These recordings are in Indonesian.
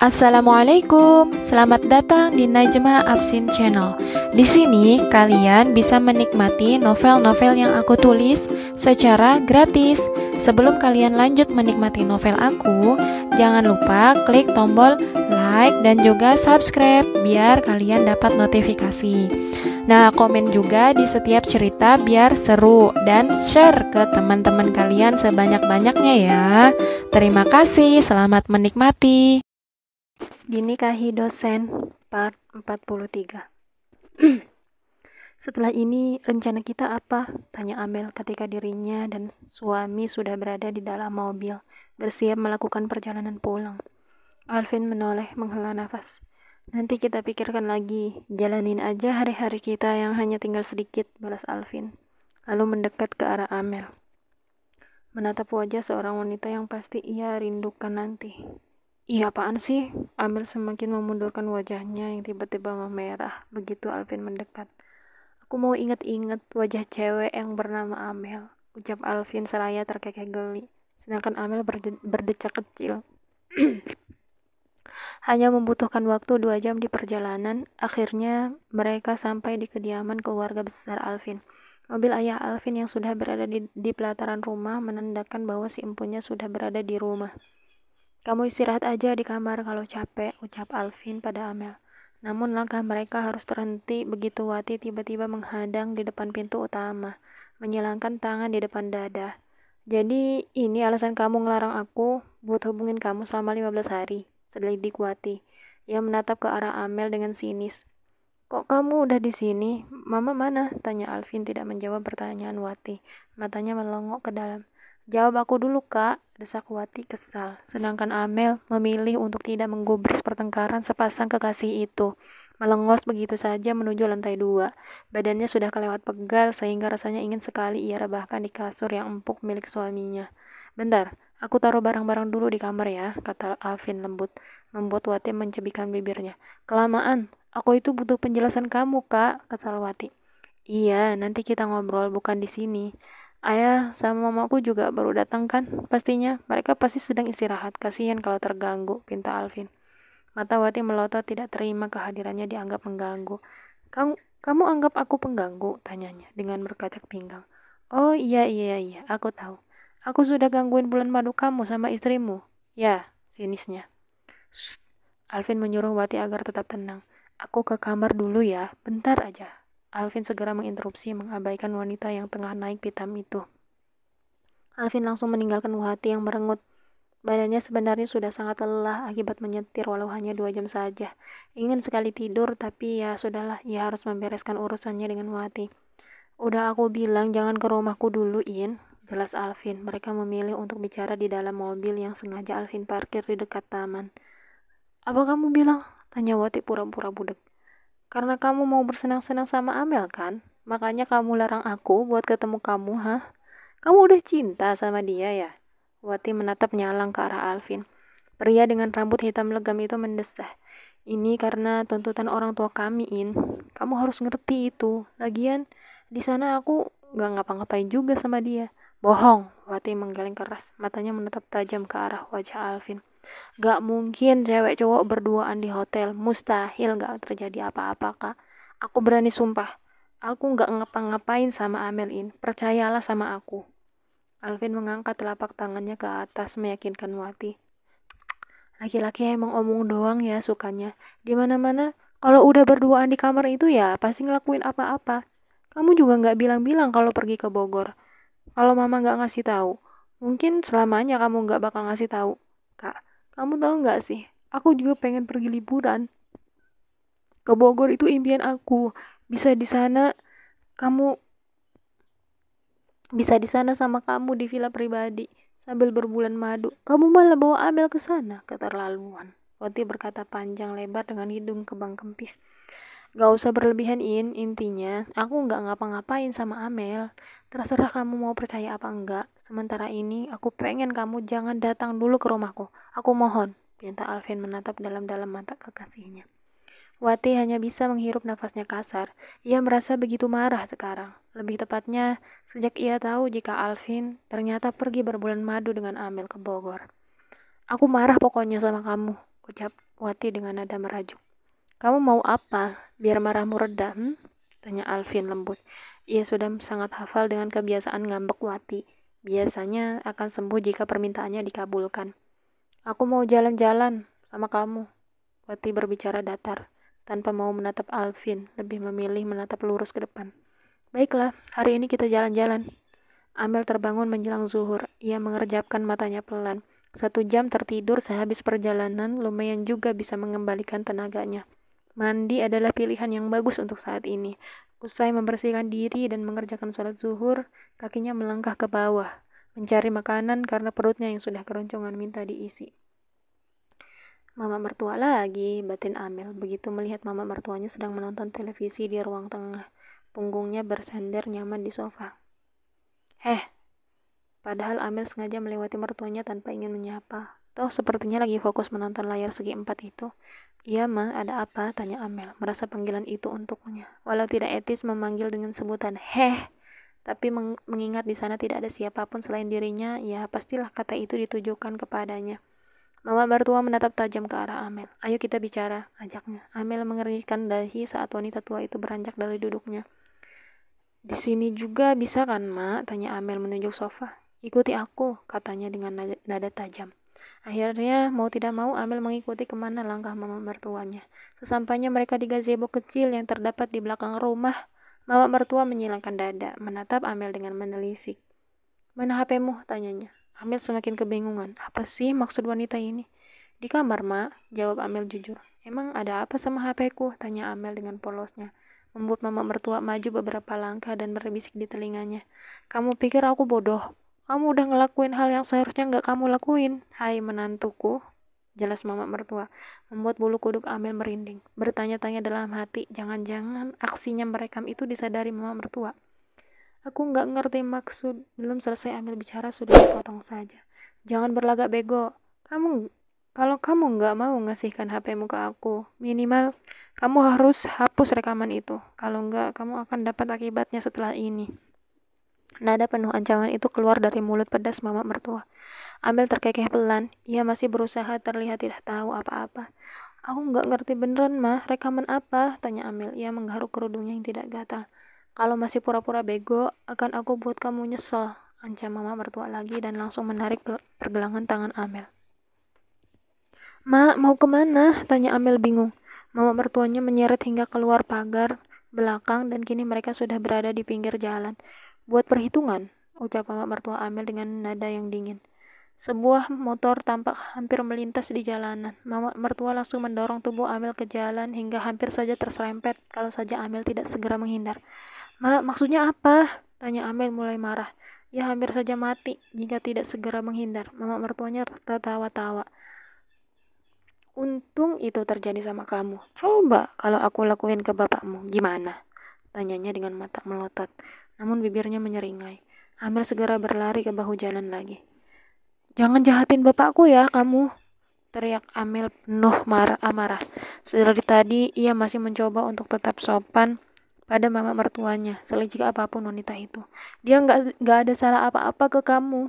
Assalamualaikum, selamat datang di Najma Afsin Channel. Di sini kalian bisa menikmati novel-novel yang aku tulis secara gratis. Sebelum kalian lanjut menikmati novel aku, jangan lupa klik tombol like dan juga subscribe biar kalian dapat notifikasi. Nah, komen juga di setiap cerita biar seru dan share ke teman-teman kalian sebanyak-banyaknya ya. Terima kasih, selamat menikmati. Dinikahi dosen part 43. Setelah ini rencana kita apa? Tanya Amel ketika dirinya dan suami sudah berada di dalam mobil, bersiap melakukan perjalanan pulang. Alvin menoleh menghela nafas. Nanti kita pikirkan lagi, jalanin aja hari-hari kita yang hanya tinggal sedikit, balas Alvin. Lalu mendekat ke arah Amel, menatap wajah seorang wanita yang pasti ia rindukan nanti. Iya, apaan sih? Amel semakin memundurkan wajahnya yang tiba-tiba memerah begitu Alvin mendekat. Aku mau ingat-ingat wajah cewek yang bernama Amel, ucap Alvin seraya terkekeh geli. Sedangkan Amel berdecak kecil. Hanya membutuhkan waktu 2 jam di perjalanan, akhirnya mereka sampai di kediaman keluarga besar Alvin. Mobil ayah Alvin yang sudah berada di pelataran rumah menandakan bahwa si empunya sudah berada di rumah. Kamu istirahat aja di kamar kalau capek, ucap Alvin pada Amel. Namun langkah mereka harus terhenti begitu Wati tiba-tiba menghadang di depan pintu utama, menyilangkan tangan di depan dada. Jadi ini alasan kamu ngelarang aku buat hubungin kamu selama 15 hari, selidik Wati. Ia menatap ke arah Amel dengan sinis. Kok kamu udah di sini? Mama mana? Tanya Alvin tidak menjawab pertanyaan Wati. Matanya melongok ke dalam. Jawab aku dulu, Kak, desak Wati kesal. Sedangkan Amel memilih untuk tidak menggubris pertengkaran sepasang kekasih itu. Melengos begitu saja menuju lantai 2. Badannya sudah kelewat pegal sehingga rasanya ingin sekali ia rebahkan di kasur yang empuk milik suaminya. Bentar, aku taruh barang-barang dulu di kamar ya, kata Alvin lembut, membuat Wati mencebikkan bibirnya. Kelamaan, aku itu butuh penjelasan kamu, Kak, kesal Wati. Iya, nanti kita ngobrol bukan di sini. Ayah sama mamaku juga baru datang kan? Pastinya mereka pasti sedang istirahat. Kasihan kalau terganggu, pinta Alvin. Mata Wati melotot tidak terima kehadirannya dianggap mengganggu. Kamu anggap aku pengganggu? Tanyanya dengan berkacak pinggang. Oh iya, aku tahu. Aku sudah gangguin bulan madu kamu sama istrimu. Ya, sinisnya. Shh. Alvin menyuruh Wati agar tetap tenang. Aku ke kamar dulu ya, bentar aja. Alvin segera menginterupsi mengabaikan wanita yang tengah naik pitam itu. Alvin langsung meninggalkan Wati yang merengut. Badannya sebenarnya sudah sangat lelah akibat menyetir walau hanya 2 jam saja. Ingin sekali tidur tapi ya sudahlah, ia harus membereskan urusannya dengan Wati. Udah aku bilang jangan ke rumahku dulu, In, jelas Alvin. Mereka memilih untuk bicara di dalam mobil yang sengaja Alvin parkir di dekat taman. Apa kamu bilang? Tanya Wati pura-pura budek. Karena kamu mau bersenang-senang sama Amel kan? Makanya kamu larang aku buat ketemu kamu, hah? Kamu udah cinta sama dia ya? Wati menatap nyalang ke arah Alvin. Pria dengan rambut hitam legam itu mendesah. Ini karena tuntutan orang tua kami, In. Kamu harus ngerti itu. Lagian, di sana aku gak ngapa-ngapain juga sama dia. Bohong, Wati menggeleng keras. Matanya menatap tajam ke arah wajah Alvin. Gak mungkin cewek cowok berduaan di hotel. Mustahil gak terjadi apa-apa, Kak. Aku berani sumpah. Aku gak ngapa-ngapain sama Amelin. Percayalah sama aku. Alvin mengangkat telapak tangannya ke atas meyakinkan Wati. Laki-laki emang omong doang ya sukanya. Dimana-mana kalau udah berduaan di kamar itu ya pasti ngelakuin apa-apa. Kamu juga gak bilang-bilang kalau pergi ke Bogor. Kalau mama gak ngasih tahu, mungkin selamanya kamu gak bakal ngasih tahu. Kak, kamu tahu nggak sih? Aku juga pengen pergi liburan ke Bogor, itu impian aku. Bisa di sana kamu, bisa di sana sama kamu di villa pribadi sambil berbulan madu. Kamu malah bawa Amel ke sana, keterlaluan. Wati berkata panjang lebar dengan hidung kebang kempis. Gak usah berlebihan, intinya aku gak ngapa-ngapain sama Amel. Terserah kamu mau percaya apa enggak. Sementara ini aku pengen kamu jangan datang dulu ke rumahku. Aku mohon, pinta Alvin menatap dalam-dalam mata kekasihnya. Wati hanya bisa menghirup nafasnya kasar. Ia merasa begitu marah sekarang. Lebih tepatnya, sejak ia tahu jika Alvin ternyata pergi berbulan madu dengan Amel ke Bogor. Aku marah pokoknya sama kamu, ucap Wati dengan nada merajuk. Kamu mau apa? Biar marahmu reda, Tanya Alvin lembut. Ia sudah sangat hafal dengan kebiasaan ngambek Wati. Biasanya akan sembuh jika permintaannya dikabulkan. Aku mau jalan-jalan sama kamu. Wati berbicara datar, tanpa mau menatap Alvin, lebih memilih menatap lurus ke depan. Baiklah, hari ini kita jalan-jalan. Amel terbangun menjelang zuhur. Ia mengerjapkan matanya pelan. 1 jam tertidur sehabis perjalanan lumayan juga bisa mengembalikan tenaganya. Mandi adalah pilihan yang bagus untuk saat ini. Usai membersihkan diri dan mengerjakan sholat zuhur, kakinya melangkah ke bawah, mencari makanan karena perutnya yang sudah keroncongan minta diisi. Mama mertua lagi, batin Amel begitu melihat mama mertuanya sedang menonton televisi di ruang tengah. Punggungnya bersandar nyaman di sofa. Padahal Amel sengaja melewati mertuanya tanpa ingin menyapa. Toh sepertinya lagi fokus menonton layar segi empat itu. Iya ma, ada apa? Tanya Amel, merasa panggilan itu untuknya. Walau tidak etis memanggil dengan sebutan tapi mengingat di sana tidak ada siapapun selain dirinya, ya pastilah kata itu ditujukan kepadanya. Mama mertua menatap tajam ke arah Amel. Ayo kita bicara, ajaknya. Amel mengeringkan dahi saat wanita tua itu beranjak dari duduknya. Di sini juga bisa kan, Ma? Tanya Amel menunjuk sofa. Ikuti aku, katanya dengan nada tajam. Akhirnya, mau tidak mau, Amel mengikuti kemana langkah mama mertuanya. Sesampainya mereka di gazebo kecil yang terdapat di belakang rumah, mama mertua menyilangkan dada, menatap Amel dengan menelisik. Mana HP-mu? Tanyanya. Amel semakin kebingungan. Apa sih maksud wanita ini? Di kamar, Ma, jawab Amel jujur. Emang ada apa sama HP-ku? Tanya Amel dengan polosnya. Membuat mama mertua maju beberapa langkah dan berbisik di telinganya. Kamu pikir aku bodoh? Kamu udah ngelakuin hal yang seharusnya nggak kamu lakuin. Hai menantuku, jelas mama mertua. Membuat bulu kuduk Amel merinding. Bertanya-tanya dalam hati, jangan-jangan aksinya merekam itu disadari mama mertua. Aku nggak ngerti maksud. Belum selesai Amel bicara sudah dipotong saja. Jangan berlagak bego. Kalau kamu nggak mau ngasihkan HP-mu ke aku, minimal kamu harus hapus rekaman itu. Kalau nggak, kamu akan dapat akibatnya setelah ini. Nada penuh ancaman itu keluar dari mulut pedas mama mertua. Amel terkekeh pelan. Ia masih berusaha terlihat tidak tahu apa-apa. Aku nggak ngerti beneran, mah. Rekaman apa? Tanya Amel. Ia menggaruk kerudungnya yang tidak gatal. Kalau masih pura-pura bego, akan aku buat kamu nyesel. Ancam mama mertua lagi dan langsung menarik pergelangan tangan Amel. Ma, mau kemana? Tanya Amel bingung. Mama mertuanya menyeret hingga keluar pagar belakang dan kini mereka sudah berada di pinggir jalan. Buat perhitungan, ucap mama mertua Amel dengan nada yang dingin. Sebuah motor tampak hampir melintas di jalanan. Mama mertua langsung mendorong tubuh Amel ke jalan hingga hampir saja terserempet kalau saja Amel tidak segera menghindar. Ma, maksudnya apa? Tanya Amel mulai marah. Ya hampir saja mati jika tidak segera menghindar. Mama mertuanya tertawa-tawa. Untung itu terjadi sama kamu. Coba kalau aku lakuin ke bapakmu, gimana? Tanyanya dengan mata melotot. Namun bibirnya menyeringai. Amel segera berlari ke bahu jalan lagi. Jangan jahatin bapakku ya kamu, teriak Amel penuh amarah. Dari tadi ia masih mencoba untuk tetap sopan pada mama mertuanya, selicik apapun wanita itu. Dia nggak ada salah apa-apa ke kamu.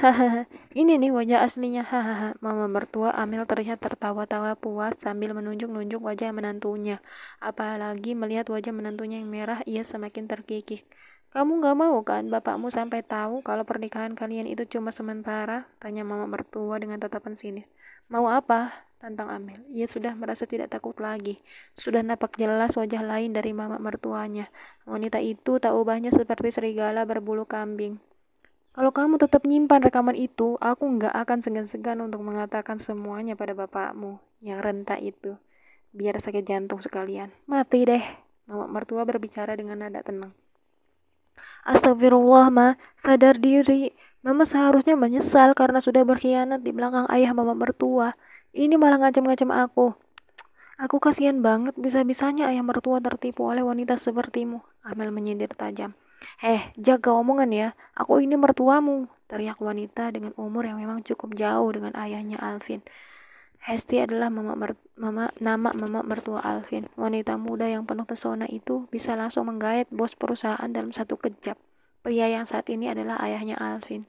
Hahaha, ini nih wajah aslinya. Hahaha, mama mertua Amel terlihat tertawa-tawa puas sambil menunjuk-nunjuk wajah menantunya. Apalagi melihat wajah menantunya yang merah, ia semakin terkikik. Kamu gak mau kan bapakmu sampai tahu kalau pernikahan kalian itu cuma sementara? Tanya mama mertua dengan tatapan sinis. Mau apa? Tantang Amel. Ia sudah merasa tidak takut lagi. Sudah nampak jelas wajah lain dari mama mertuanya. Wanita itu tak ubahnya seperti serigala berbulu kambing. Kalau kamu tetap nyimpan rekaman itu, aku nggak akan segan-segan untuk mengatakan semuanya pada bapakmu yang renta itu. Biar sakit jantung sekalian. Mati deh. Mama mertua berbicara dengan nada tenang. Astagfirullah, Ma. Sadar diri. Mama seharusnya menyesal karena sudah berkhianat di belakang ayah mama mertua. Ini malah ngacem-ngacem aku. Aku kasihan banget bisa-bisanya ayah mertua tertipu oleh wanita sepertimu. Amel menyindir tajam. Jaga omongan ya. Aku ini mertuamu, teriak wanita dengan umur yang memang cukup jauh dengan ayahnya Alvin. Hesti adalah nama mama mertua Alvin. Wanita muda yang penuh pesona itu bisa langsung menggait bos perusahaan dalam satu kejap. Pria yang saat ini adalah ayahnya Alvin.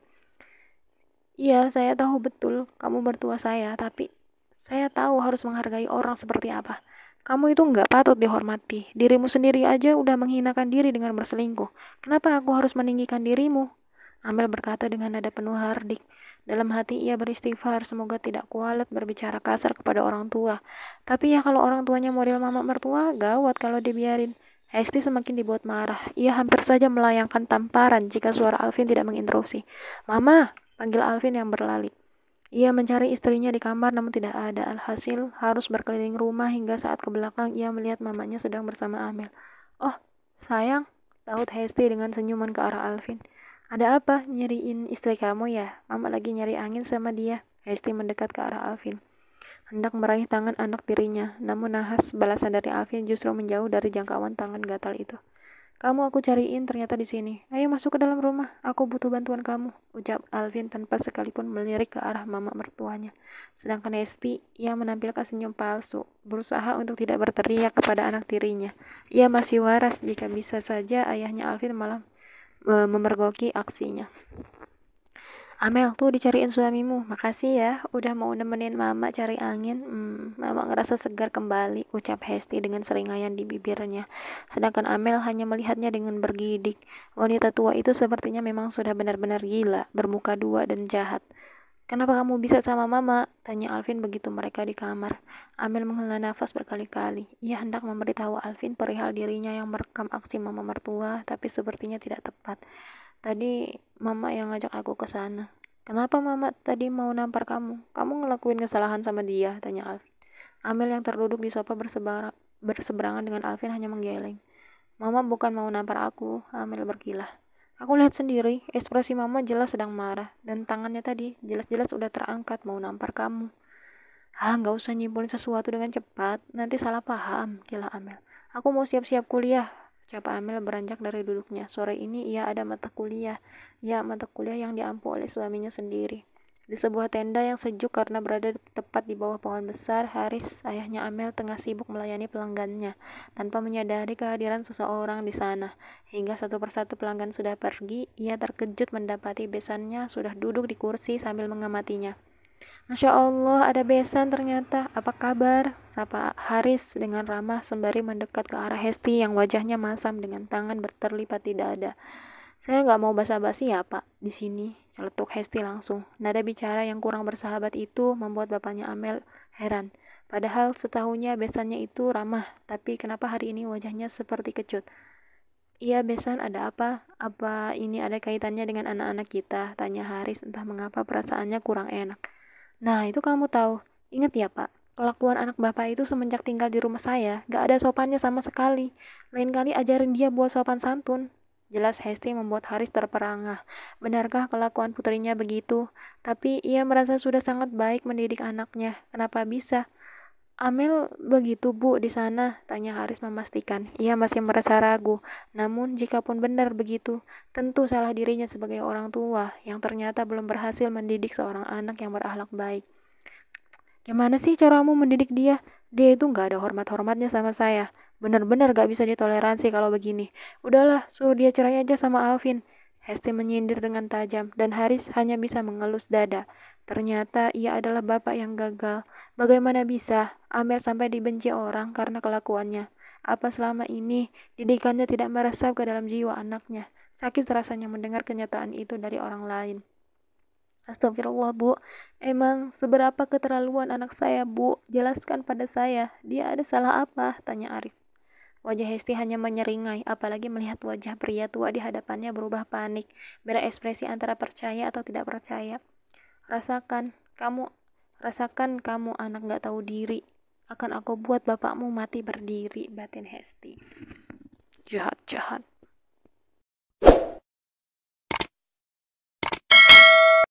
Iya, saya tahu betul kamu mertua saya, tapi Saya tahu harus menghargai orang seperti apa. Kamu itu nggak patut dihormati. Dirimu sendiri aja udah menghinakan diri dengan berselingkuh. Kenapa aku harus meninggikan dirimu? Amel berkata dengan nada penuh hardik. Dalam hati ia beristighfar, semoga tidak kualat berbicara kasar kepada orang tua. Tapi ya kalau orang tuanya model mama mertua, gawat kalau dibiarin. Hesti semakin dibuat marah. Ia hampir saja melayangkan tamparan jika suara Alvin tidak menginterupsi. Mama, panggil Alvin yang berlali. Ia mencari istrinya di kamar namun tidak ada. Alhasil harus berkeliling rumah hingga saat ke belakang ia melihat mamanya sedang bersama Amel. Oh, sayang, sahut Hesti dengan senyuman ke arah Alvin. Ada apa? Nyariin istri kamu ya? Mama lagi nyari angin sama dia. Hesti mendekat ke arah Alvin, hendak meraih tangan anak tirinya. Namun nahas balasan dari Alvin justru menjauh dari jangkauan tangan gatal itu. Kamu aku cariin ternyata di sini. Ayo masuk ke dalam rumah. Aku butuh bantuan kamu, ucap Alvin tanpa sekalipun melirik ke arah mama mertuanya. Sedangkan Hesti, ia menampilkan senyum palsu, berusaha untuk tidak berteriak kepada anak tirinya. Ia masih waras jika bisa saja ayahnya Alvin malah memergoki aksinya. Amel, tuh dicariin suamimu. Makasih ya, udah mau nemenin mama cari angin. Mama ngerasa segar kembali, ucap Hesti dengan seringayan di bibirnya. Sedangkan Amel hanya melihatnya dengan bergidik. Wanita tua itu sepertinya memang sudah benar-benar gila, bermuka dua dan jahat. Kenapa kamu bisa sama mama? Tanya Alvin begitu mereka di kamar. Amel menghela nafas berkali-kali. Ia hendak memberitahu Alvin perihal dirinya yang merekam aksi mama mertua, tapi sepertinya tidak tepat. Tadi mama yang ngajak aku ke sana. Kenapa mama tadi mau nampar kamu? Kamu ngelakuin kesalahan sama dia, tanya Alvin. Amel yang terduduk di sofa berseberangan dengan Alvin hanya menggeleng. Mama bukan mau nampar aku, Amel berkilah. Aku lihat sendiri, ekspresi mama jelas sedang marah, dan tangannya tadi jelas-jelas udah terangkat mau nampar kamu. Nggak usah nyimpulin sesuatu dengan cepat, nanti salah paham, kila Amel. Aku mau siap-siap kuliah, ucap Amel beranjak dari duduknya. Sore ini ia ada mata kuliah. Ya, mata kuliah yang diampu oleh suaminya sendiri. Di sebuah tenda yang sejuk karena berada tepat di bawah pohon besar, Haris, ayahnya Amel, tengah sibuk melayani pelanggannya, tanpa menyadari kehadiran seseorang di sana. Hingga satu persatu pelanggan sudah pergi, ia terkejut mendapati besannya sudah duduk di kursi sambil mengamatinya. Masya Allah, ada besan ternyata. Apa kabar? Sapa Haris dengan ramah sembari mendekat ke arah Hesti yang wajahnya masam dengan tangan berterlipat di dada. Saya nggak mau basa-basi ya, Pak. Di sini, celetuk Hesti langsung. Nada bicara yang kurang bersahabat itu membuat bapaknya Amel heran. Padahal setahunya besannya itu ramah, tapi kenapa hari ini wajahnya seperti kecut? Iya, besan, ada apa? Apa ini ada kaitannya dengan anak-anak kita? Tanya Haris, entah mengapa perasaannya kurang enak. Nah, itu kamu tahu. Ingat ya, Pak, kelakuan anak Bapak itu semenjak tinggal di rumah saya, gak ada sopannya sama sekali. Lain kali ajarin dia buat sopan santun. Jelas Hesti membuat Haris terperangah. Benarkah kelakuan putrinya begitu? Tapi ia merasa sudah sangat baik mendidik anaknya. Kenapa bisa? Amel begitu bu di sana, tanya Haris memastikan. Ia masih merasa ragu. Namun jikapun benar begitu, tentu salah dirinya sebagai orang tua yang ternyata belum berhasil mendidik seorang anak yang berakhlak baik. Gimana sih caramu mendidik dia? Dia itu gak ada hormat-hormatnya sama saya. Benar-benar gak bisa ditoleransi kalau begini. Udahlah, suruh dia cerai aja sama Alvin. Hesti menyindir dengan tajam dan Haris hanya bisa mengelus dada. Ternyata ia adalah bapak yang gagal. Bagaimana bisa Amel sampai dibenci orang karena kelakuannya? Apa selama ini didikannya tidak meresap ke dalam jiwa anaknya? Sakit rasanya mendengar kenyataan itu dari orang lain. Astagfirullah, Bu. Emang seberapa keterlaluan anak saya, Bu? Jelaskan pada saya. Dia ada salah apa? Tanya Aris. Wajah Hesti hanya menyeringai, apalagi melihat wajah pria tua di hadapannya berubah panik, berekspresi antara percaya atau tidak percaya. Rasakan, kamu, rasakan kamu anak gak tahu diri. Akan aku buat bapakmu mati berdiri, batin Hesti. Jahat-jahat.